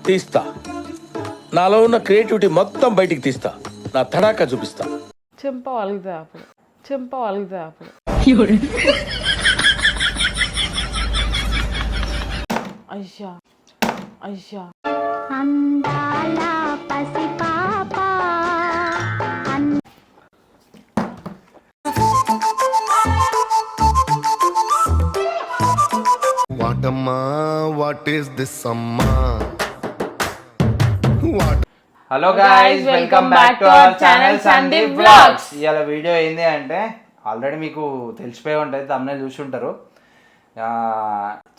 తీస్తా. నాలో ఉన్న క్రియేటివిటీ మొత్తం బయటికి తీస్తా. నా తడాకా చూపిస్తా. చెంప వలుగుతా అప్పుడు, చెంప వలుగుతా అప్పుడు. అయ్యా అయ్యా అందాల పసిపాప వాటమ్మా వాట్ ఈస్ దిస్ అమ్మా what hello guys, welcome back to our channel Sandeep vlogs. ఇవాళ వీడియో ఏంది అంటే ఆల్రెడీ మీకు తెలిసిపోయి ఉంటుంది, తమ్మునే చూసి ఉంటారు.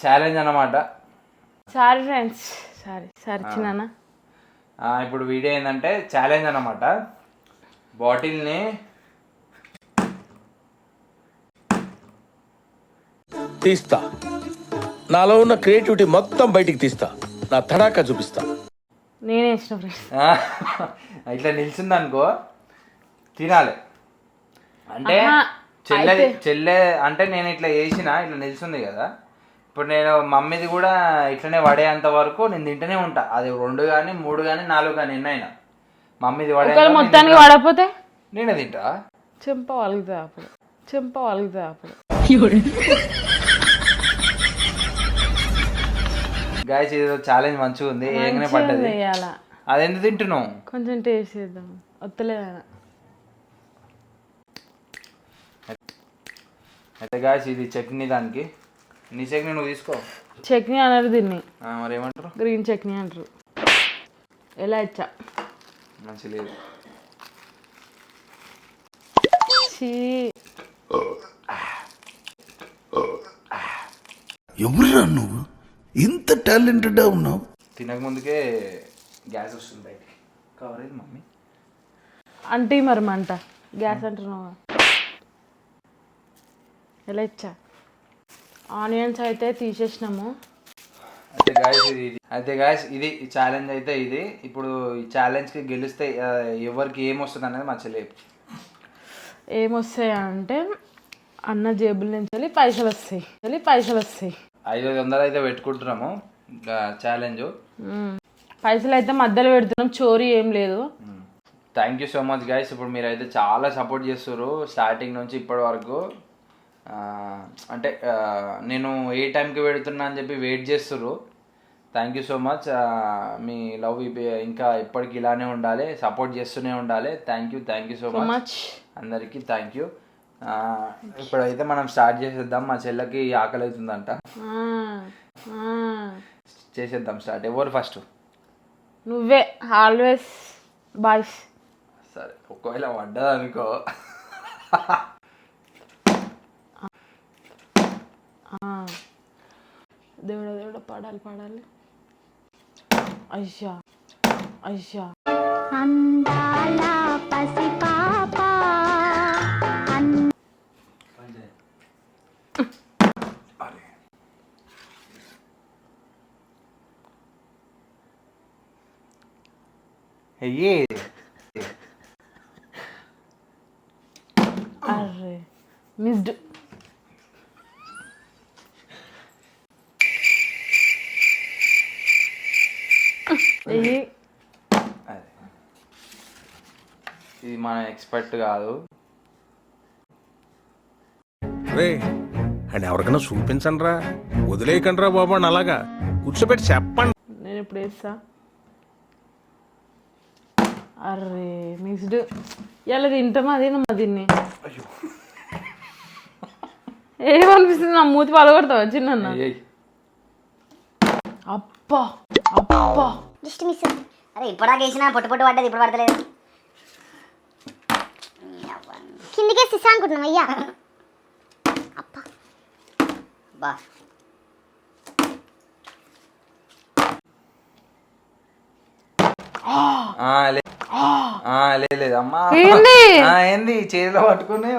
ఛాలెంజ్ అన్నమాట. సారీ ఫ్రెండ్స్, సారీ చిన్న. ఇప్పుడు వీడియో ఏంటంటే ఛాలెంజ్ అన్నమాట. బాటిల్ని తీస్తా. నాలో ఉన్న క్రియేటివిటీ మొత్తం బయటికి తీస్తా. నా తడాకా చూపిస్తా. నేనే ఇష్టం ఫ్రెండ్స్. ఇట్లా నిలిచింది అనుకో, తినాలి. అంటే చెల్లె అంటే నేను ఇట్లా చేసిన ఇట్లా నిలిచింది కదా, ఇప్పుడు నేను మమ్మీది కూడా ఇట్లనే పడేంత వరకు నేను తింటూనే ఉంటా. అది 2 కానీ 3 కానీ 4 కానీ ఎన్నైనా మమ్మీది పడే మొత్తానికి పడకపోతే నేనే తింటా. చెంప వలుగుతా అప్పుడు, చెంప వలుగుతా అప్పుడు. గాయస్, ఇది ఛాలెంజ్ మంచిగా ఉంది. ఏగానే పడ్డది. అదెందుకు తింటున్నావు? కొంచెం టేస్ట్ చేద్దాం. వత్తలేదా అయితే గాయస్, ఇది చట్నీ. దానికి నీ చట్నీ నువ్వు తీసుకో. చట్నీ అన్నారు దీన్ని, మరి ఏమంటారు? గ్రీన్ చట్నీ అంటారు. ఎలా ఇచ్చా మంచి లేదు. ఎవరురా నువ్వు ఇంత టాలెంటెడ్ ఉన్నావు? తినక ముందుకే గ్యాస్ వస్తుంది బయటికి. కవర్ అయింది మమ్మీ అంటే మరి మంట గ్యాస్ అంటున్నావా? ఎలా ఇచ్చా? ఆనియన్స్ అయితే తీసేసినాము. అయితే గాయస్ ఇది ఛాలెంజ్ అయితే ఇది. ఇప్పుడు ఈ ఛాలెంజ్కి గెలిస్తే ఎవరికి ఏమొస్తుంది అనేది మా చెల్లి. ఏమొస్తాయి అంటే అన్న జేబుల నుంచి పైసలు వస్తాయి. 500 అయితే పెట్టుకుంటున్నాము ఛాలెంజ్. పైసలు అయితే మధ్యలో పెడుతున్నాం, చోరీ ఏం లేదు. Thank you so much guys. ఇప్పుడు మీరు అయితే చాలా సపోర్ట్ చేస్తున్నారు స్టార్టింగ్ నుంచి ఇప్పటి వరకు. అంటే నేను ఏ టైంకి పెడుతున్నా అని చెప్పి వెయిట్ చేస్తున్నారు. Thank you so much. Me love ఇంకా ఎప్పటికి ఇలానే ఉండాలి, సపోర్ట్ చేస్తూనే ఉండాలి. థ్యాంక్ యూ సో మచ్ అందరికీ. Thank you. ఇప్పుడైతే మనం స్టార్ట్ చేసేద్దాం. మా చెల్లెకి ఆకలి అవుతుందంట, చేసేద్దాం స్టార్ట్. ఎవరు ఫస్ట్? నువ్వే ఆల్వేస్ బాయ్స్. సరే, ఒకవేళ పడ్డది అనుకో. దేవుడా పాడాలి. అయ్యా అందాల పసిపాప అయ్యే అరే మిస్డ్. ఇది మన ఎక్స్పర్ట్ కాదు. రే అండ్ ఎవరికైనా చూపించండి రా, వదిలేయకండి రా బాబు అని అలాగా కూర్చోబెట్టి చెప్పండి. నేను ఇప్పుడు వేస్తా. అరే మిస్డ్. ఇలా తింటామా అదేనమ్మా దీన్ని? ఏమనిపిస్తుంది? నా మూతి పలగొడతావా చిన్న? అబ్బా జస్ట్ మిస్. అరే ఇప్పటిదాకా వేసినా పొట్టు పడ్డది, ఇప్పుడు పడతలేదు. కిందికే సిసా అనుకుంటున్నాం అయ్యా. అప్పా బా లేదు అమ్మా. ఏంది చేతిలో పట్టుకునే?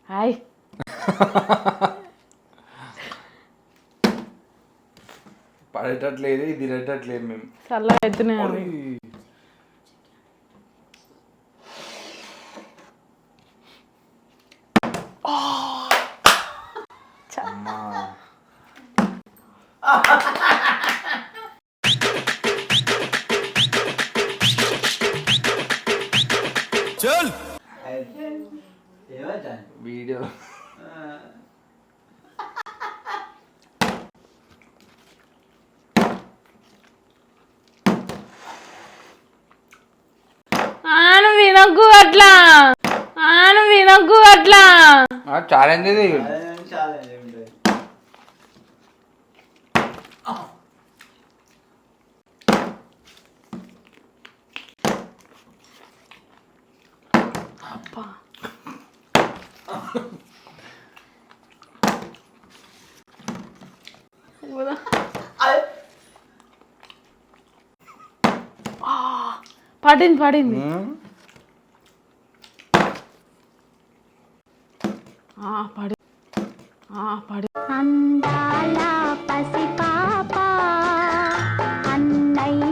హాయ్. పడేటట్లేదు, ఇది తినేటట్లేదు. మేము చల్లగా అవుతున్నాయి. చల్ వీడియో ఆను వినగ్గు అట్లా ఛాలెంజ్ ఇది. పడింది పడి పడి అందాల పసిపాప అన్నయ్య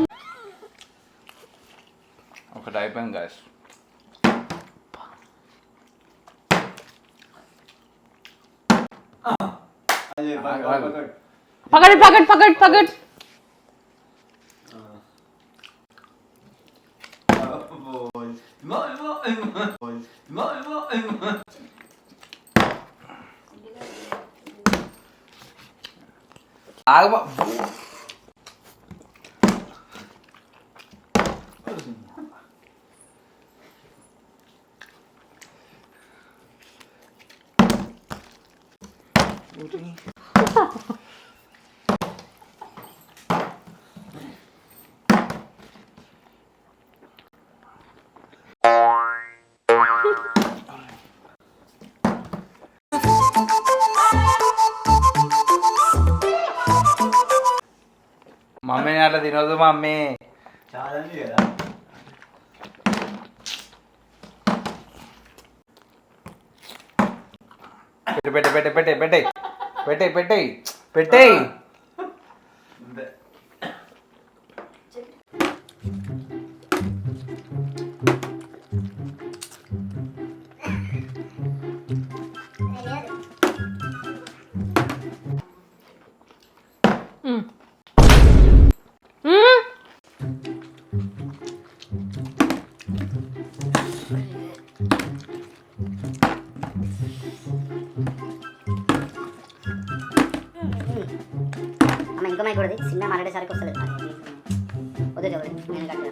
ఒకటి అయిపోయింది గాయస్. పకడ్ ఆగమా. మమ్మీని అట్లా తినొద్దు మమ్మీ. పెట్టేయ్. అమ్మ ఇంకో మైక్ కూడా చిన్న మాట్లాడేసరికి వస్తుంది. వద్దు నేను కట్టిన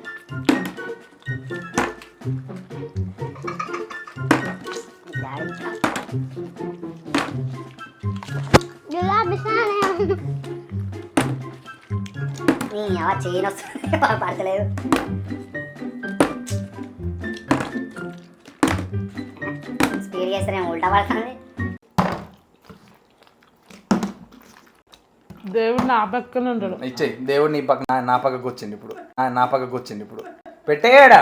చైన్ వస్తుంది పడతలేదు. స్పీడ్ చేస్తే ఉల్టా పడుతుంది. దేవుడు నా పక్కన ఉంటాడు. ఇచ్చేయి. దేవుడు నీ పక్క నా పక్కకు వచ్చింది ఇప్పుడు. పెట్టేయడా.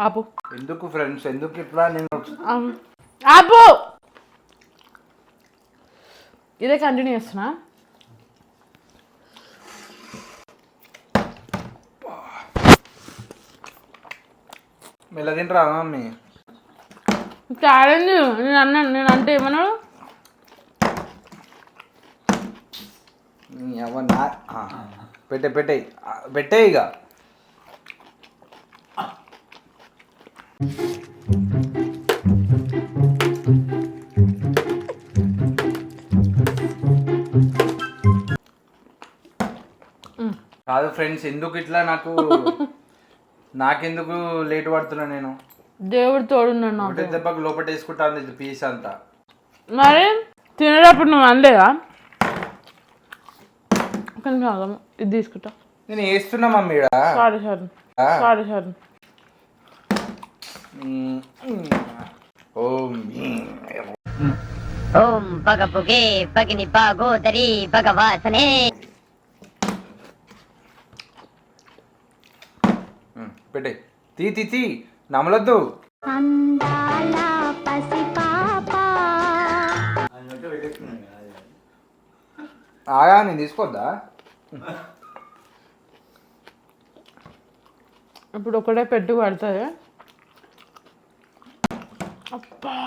ఆపు ఎందుకు ఫ్రెండ్స్, ఎందుకు ఇట్లా? నేను ఆపు. ఇదే కంటిన్యూ చేస్తున్నా. మెల్ల తింటరా మమ్మీ? ఛాలెంజ్ నేను అంటే ఏమన్నాడు? పెట్టే ఇక. కాదు ఫ్రెండ్స్, ఎందుకు ఇట్లా? నాకెందుకు లేట్ పడుతున్నా? నేను దేవుడు తోడున్నాడు. ఒకటే దెబ్బకు లోపల వేసుకుంటాను పీస్ అంతా. మరి తినేటప్పుడు నువ్వు అనలేదా? ఇది తీసుకుంటా. నేను వేస్తున్నా మమ్మీ. సారీ ఓం పగపుగే పగిని పాగోదరి భగవాసనే. పెట్టే. తీ నమలొద్దు. అందాల పసిపాప ఆగా నేను తీసుకోద్దా? ఇప్పుడు ఒకటే పెట్టు పడుతుంది. అబ్బా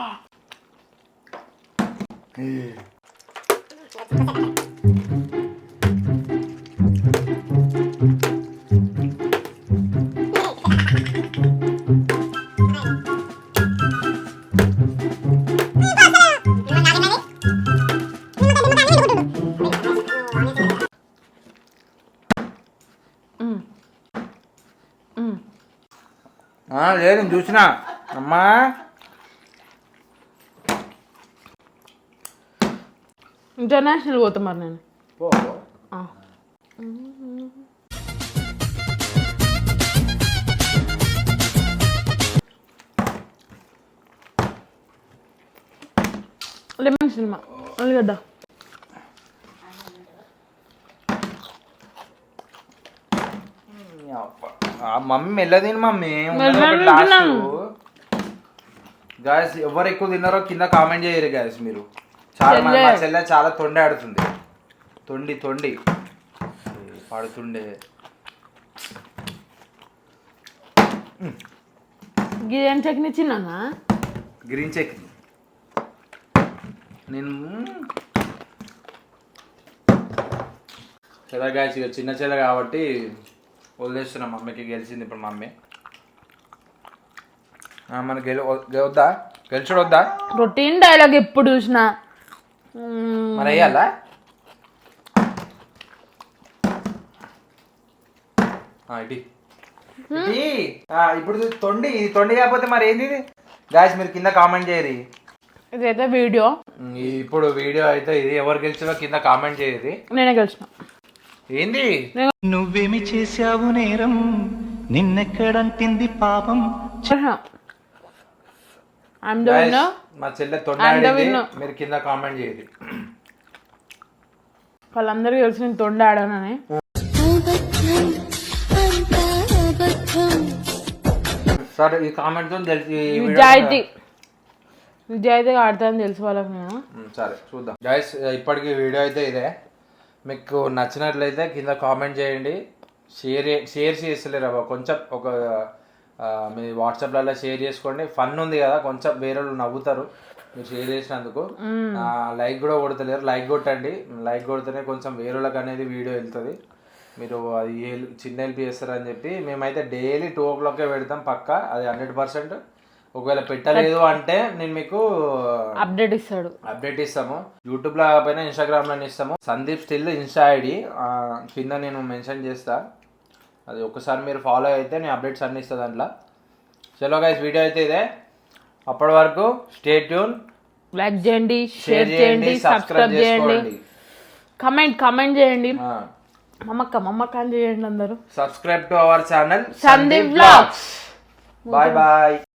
లేదు నేను చూసినా అమ్మా. ఇంటర్నేషనల్ పోతా మరి నేను. లెమన్ సినిమా ఉల్లిగడ్డ. మమ్మీ మెల్లదిని మమ్మీ. గాయస్ ఎవరు ఎక్కువ తిన్నారో కింద కామెంట్ చేయరు గాయస్ మీరు. చాలా మా చెల్లె చాలా తొండి ఆడుతుంది. తొండి పాడుతుండే. గిరియన్ చట్నీ చిన్న గ్రీన్ చట్నీ నేను చెల్ల గాయస్ ఇక చిన్న చెల్ల కాబట్టి వదిలేస్తున్నా. మమ్మీకి గెలిచింది ఇప్పుడు మమ్మీ. మనకి వద్దా గెలిచుడు వద్దా? రొటీన్ డైలాగ్ ఎప్పుడు చూసినా మరి వేయాలా? ఇప్పుడు తొండి కాకపోతే మరి ఏంది గాయస్ మీరు కింద కామెంట్ చేయరు. ఇదైతే వీడియో. ఇప్పుడు వీడియో అయితే ఇది ఎవరు గెలిచినా కింద కామెంట్ చేయరు. నేనే గెలిచిన. ఏంది నువ్వేమి చేశావు నేరం, నిన్నెక్కడంటింది పాపం. మా చెల్లె తొండి మీరు కింద కామెంట్ చేయరు. వాళ్ళందరికీ తెలిసి నేను తొండి ఆడానని. సరే ఈ కామెంట్ తెలిసి విజయ్ ఆడతానని తెలుసు వాళ్ళకి నేను. సరే చూద్దాం గైస్. ఇప్పటికి వీడియో అయితే ఇదే. మీకు నచ్చినట్లయితే కింద కామెంట్ చేయండి. షేర్ చేస్తలేరు అబ్బా కొంచెం ఒక మీ వాట్సాప్లలో షేర్ చేసుకోండి. ఫన్ ఉంది కదా, కొంచెం వేరే వాళ్ళు నవ్వుతారు మీరు షేర్ చేసినందుకు. లైక్ కూడా కొడతలేరు, లైక్ కొట్టండి. లైక్ కొడితేనే కొంచెం వేరే వాళ్ళకి అనేది వీడియో వెళ్తుంది. మీరు అది చిన్న హెల్ప్ చేస్తారని చెప్పి మేమైతే డైలీ 2 o'clock పెడతాం పక్కా. అది 100%. ఒకవేళ పెట్టలేదు అంటే నేను మీకు అప్డేట్ ఇస్తాము. యూట్యూబ్లో పైన ఇన్స్టాగ్రామ్లో ఇస్తాము. సందీప్ స్టిల్ ఇన్స్టా ఐడి కింద నేను మెన్షన్ చేస్తా. అది ఒకసారి మీరు ఫాలో అయితే నేను అప్డేట్స్ అన్ని ఇస్తా దాంట్లో. చలో గైస్ వీడియో అయితే ఇదే. అప్పటి వరకు స్టే ట్యూన్. లైక్ చేయండి, షేర్ చేయండి, సబ్స్క్రైబ్ చేయండి, కమెంట్ చేయండి. మమ్మక్క అని చేయండి అందరూ. Subscribe to our channel Sandeep vlogs. Bye bye.